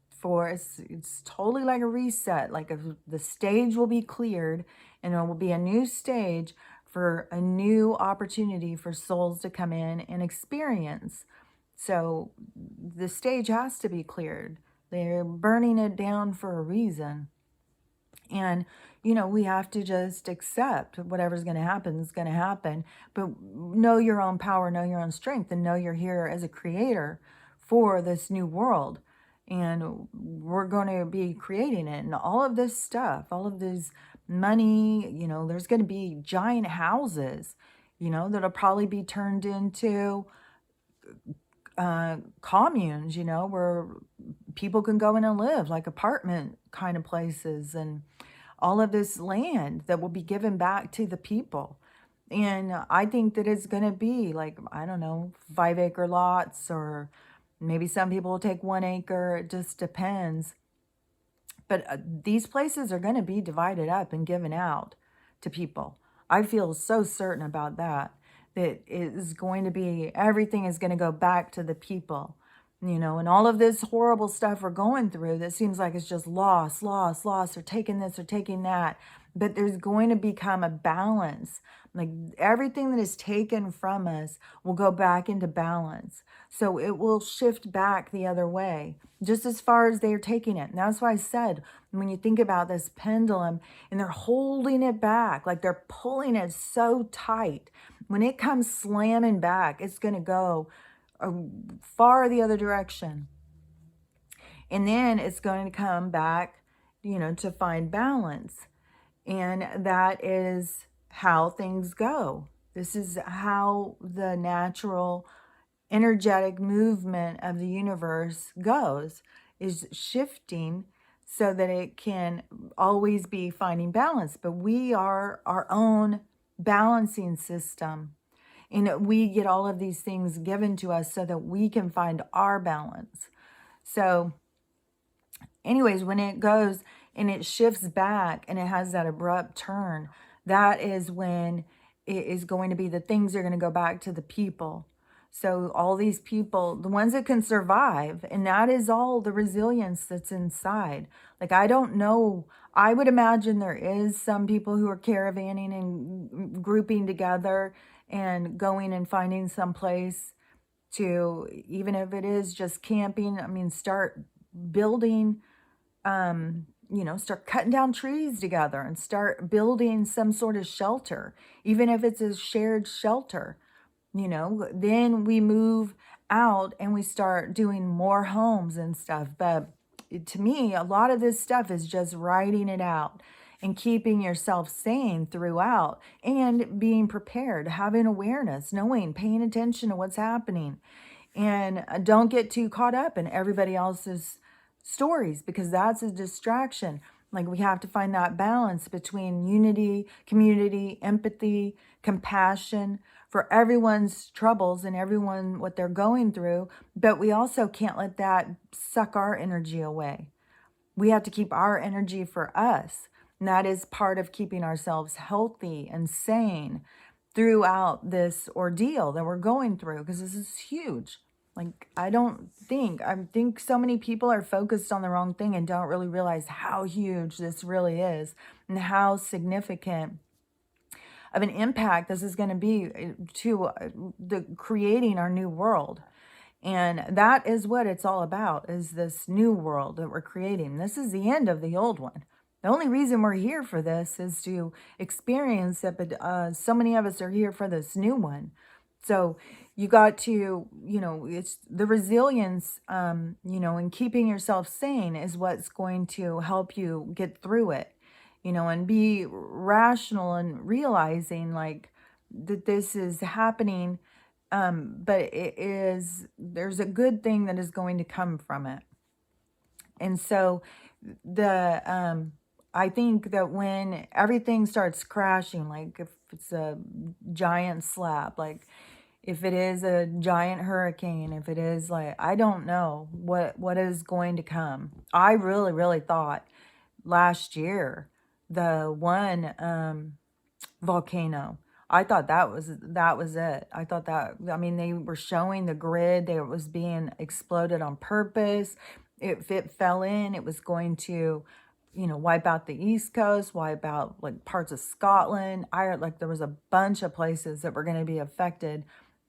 for it's totally like a reset, like the stage will be cleared and it will be a new stage for a new opportunity for souls to come in and experience. So the stage has to be cleared. They're burning it down for a reason. And, we have to just accept whatever's going to happen is going to happen. But know your own power, know your own strength, and know you're here as a creator for this new world. And we're going to be creating it. And all of this stuff, all of this money, there's going to be giant houses, that'll probably be turned into communes, where people can go in and live, like apartment kind of places, and all of this land that will be given back to the people. And I think that it's going to be like, I don't know, 5-acre lots, or maybe some people will take 1 acre. It just depends. But these places are going to be divided up and given out to people. I feel so certain about that, that it is going to be, everything is going to go back to the people. And all of this horrible stuff we're going through that seems like it's just loss, loss, loss, or taking this or taking that. But there's going to become a balance. Like everything that is taken from us will go back into balance. So it will shift back the other way, just as far as they're taking it. And that's why I said, when you think about this pendulum and they're holding it back, like they're pulling it so tight, when it comes slamming back, it's going to go far the other direction. And then it's going to come back, to find balance. And that is how things go. This is how the natural energetic movement of the universe goes, is shifting so that it can always be finding balance. But we are our own balancing system. And we get all of these things given to us so that we can find our balance. So anyways, when it goes and it shifts back and it has that abrupt turn, that is when it is going to be, the things are going to go back to the people. So all these people, the ones that can survive, and that is all the resilience that's inside. Like, I don't know. I would imagine there is some people who are caravanning and grouping together and going and finding some place to, even if it is just camping, I mean, start building, start cutting down trees together and start building some sort of shelter, even if it's a shared shelter. Then we move out and we start doing more homes and stuff. But to me, a lot of this stuff is just writing it out and keeping yourself sane throughout and being prepared, having awareness, knowing, paying attention to what's happening. And don't get too caught up in everybody else's stories, because that's a distraction. Like, we have to find that balance between unity, community, empathy, compassion for everyone's troubles and everyone what they're going through. But we also can't let that suck our energy away. We have to keep our energy for us. And that is part of keeping ourselves healthy and sane throughout this ordeal that we're going through, because this is huge. Like, I think so many people are focused on the wrong thing and don't really realize how huge this really is and how significant of an impact this is going to be to the creating our new world. And that is what it's all about, is this new world that we're creating. This is the end of the old one. The only reason we're here for this is to experience it, but so many of us are here for this new one. So you got to, it's the resilience, and keeping yourself sane is what's going to help you get through it, and be rational and realizing like that this is happening. But there's a good thing that is going to come from it. And so I think that when everything starts crashing, like if it's a giant slab, like if it is a giant hurricane, if it is like, I don't know what is going to come. I really, really thought last year, the one volcano, I thought that was it. I thought that, I mean, they were showing the grid, it was being exploded on purpose. If it fell in, it was going to, wipe out the East Coast, wipe out like parts of Scotland, Ireland. Like there was a bunch of places that were going to be affected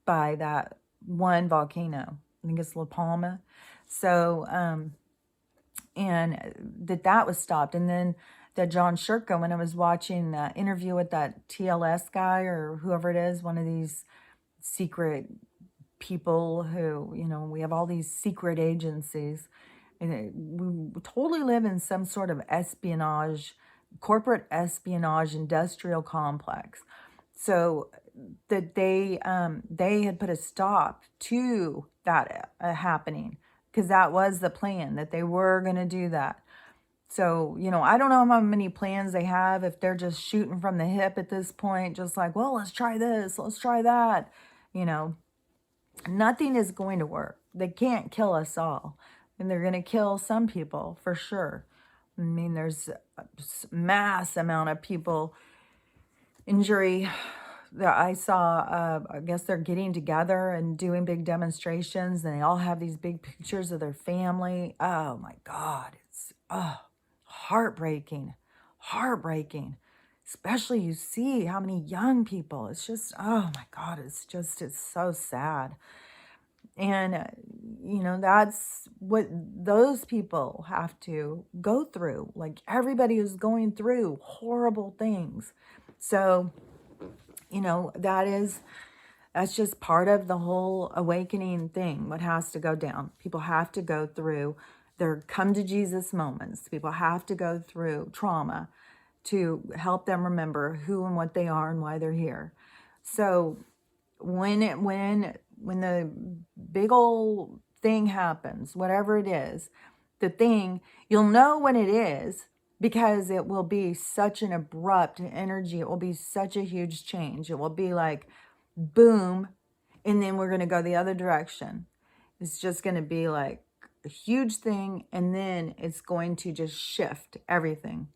by that one volcano. I think it's La Palma. So, and that was stopped. And then that John Shirka, when I was watching the interview with that TLS guy or whoever it is, one of these secret people who, we have all these secret agencies. And we totally live in some sort of espionage, corporate espionage industrial complex. So that they had put a stop to that happening, because that was the plan, that they were going to do that. So, I don't know how many plans they have, if they're just shooting from the hip at this point, just like, well, let's try this, let's try that. Nothing is going to work. They can't kill us all. And they're going to kill some people for sure. I mean, there's a mass amount of people injury that I saw. I guess they're getting together and doing big demonstrations, and they all have these big pictures of their family. Oh my God, it's heartbreaking, heartbreaking. Especially you see how many young people. It's just, oh my God, it's so sad. And, that's what those people have to go through. Like everybody is going through horrible things. So, that's just part of the whole awakening thing, what has to go down. People have to go through their come to Jesus moments. People have to go through trauma to help them remember who and what they are and why they're here. So when the big old thing happens, whatever it is, the thing, you'll know when it is, because it will be such an abrupt energy. It will be such a huge change. It will be like, boom, and then we're going to go the other direction. It's just going to be like a huge thing, and then it's going to just shift everything.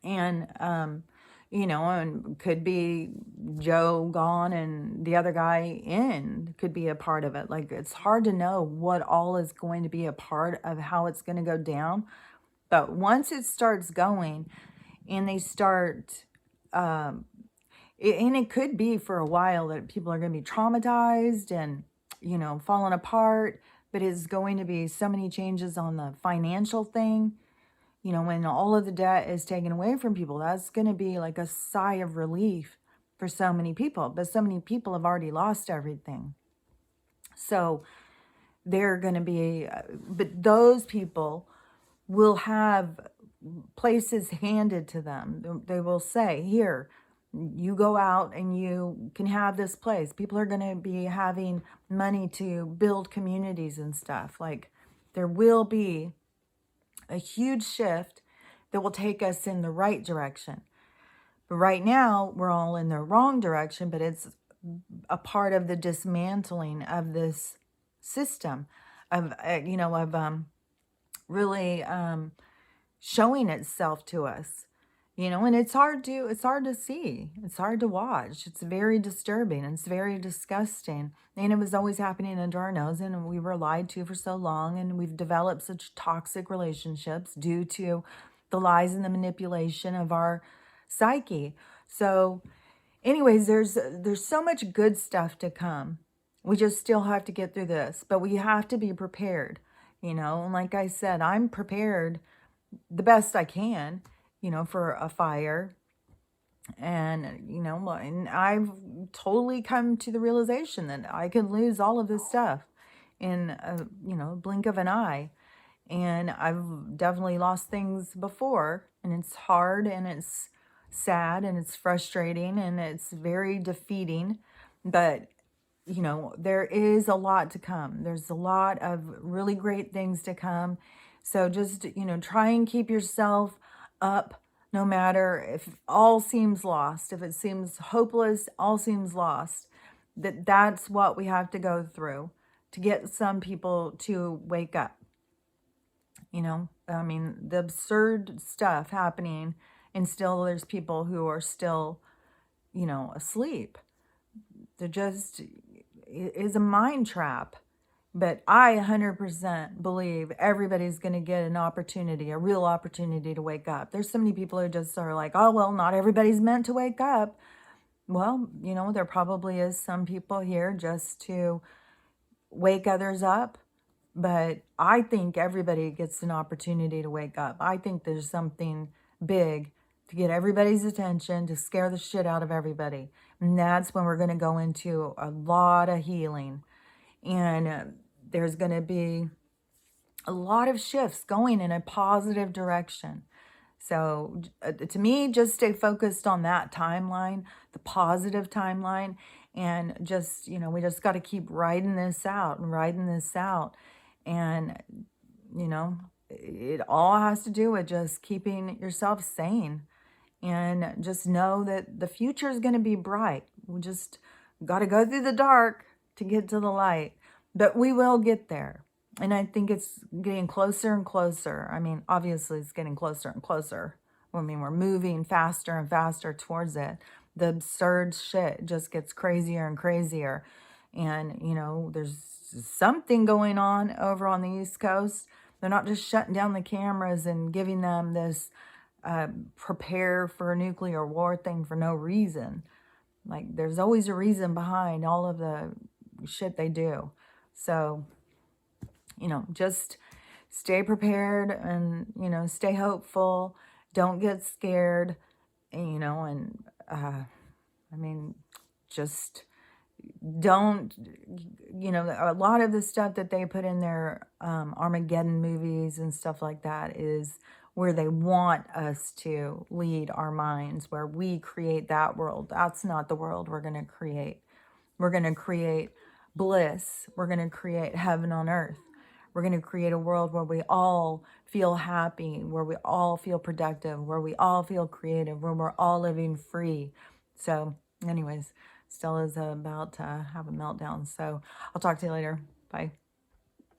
And, and could be Joe gone and the other guy in, could be a part of it. Like, it's hard to know what all is going to be a part of how it's going to go down. But once it starts going and they start, and it could be for a while that people are going to be traumatized and, falling apart, but it's going to be so many changes on the financial thing. When all of the debt is taken away from people, that's going to be like a sigh of relief for so many people. But so many people have already lost everything. So they're going to be, but those people will have places handed to them. They will say, here, you go out and you can have this place. People are going to be having money to build communities and stuff. Like, there will be a huge shift that will take us in the right direction. But right now, we're all in the wrong direction, but it's a part of the dismantling of this system of, really showing itself to us. And it's hard to see. It's hard to watch. It's very disturbing. It's very disgusting. And it was always happening under our nose, and we were lied to for so long, and we've developed such toxic relationships due to the lies and the manipulation of our psyche. So anyways, there's so much good stuff to come. We just still have to get through this, but we have to be prepared, and like I said, I'm prepared the best I can, for a fire. And, and I've totally come to the realization that I can lose all of this stuff in a, blink of an eye. And I've definitely lost things before, and it's hard and it's sad and it's frustrating and it's very defeating. But, there is a lot to come. There's a lot of really great things to come. So just, try and keep yourself up, no matter if all seems lost, if it seems hopeless, all seems lost. That's what we have to go through to get some people to wake up. You know, I mean, the absurd stuff happening, and still there's people who are still, you know, asleep. They're just, it is a mind trap. But I 100% believe everybody's going to get an opportunity, a real opportunity to wake up. There's so many people who just are like, oh, well, not everybody's meant to wake up. Well, you know, there probably is some people here just to wake others up. But I think everybody gets an opportunity to wake up. I think there's something big to get everybody's attention, to scare the shit out of everybody. And that's when we're going to go into a lot of healing. And there's going to be a lot of shifts going in a positive direction. So to me, just stay focused on that timeline, the positive timeline, and just, you know, we just got to keep riding this out and riding this out. And, you know, it all has to do with just keeping yourself sane, and just know that the future is going to be bright. We just got to go through the dark to get to the light, but we will get there. And I think it's getting closer and closer. I mean, obviously it's getting closer and closer. I mean, we're moving faster and faster towards it. The absurd shit just gets crazier and crazier. And, you know, there's something going on over on the East Coast. They're not just shutting down the cameras and giving them this prepare for a nuclear war thing for no reason. Like, there's always a reason behind all of the shit they do. So, you know, just stay prepared and, you know, stay hopeful. Don't get scared, and, you know, and I mean, just don't, you know, a lot of the stuff that they put in their Armageddon movies and stuff like that is where they want us to lead our minds, where we create that world. That's not the world we're going to create. We're going to create bliss. We're going to create heaven on earth. We're going to create a world where we all feel happy, where we all feel productive, where we all feel creative, where we're all living free. So anyways, Stella's about to have a meltdown. So I'll talk to you later. Bye.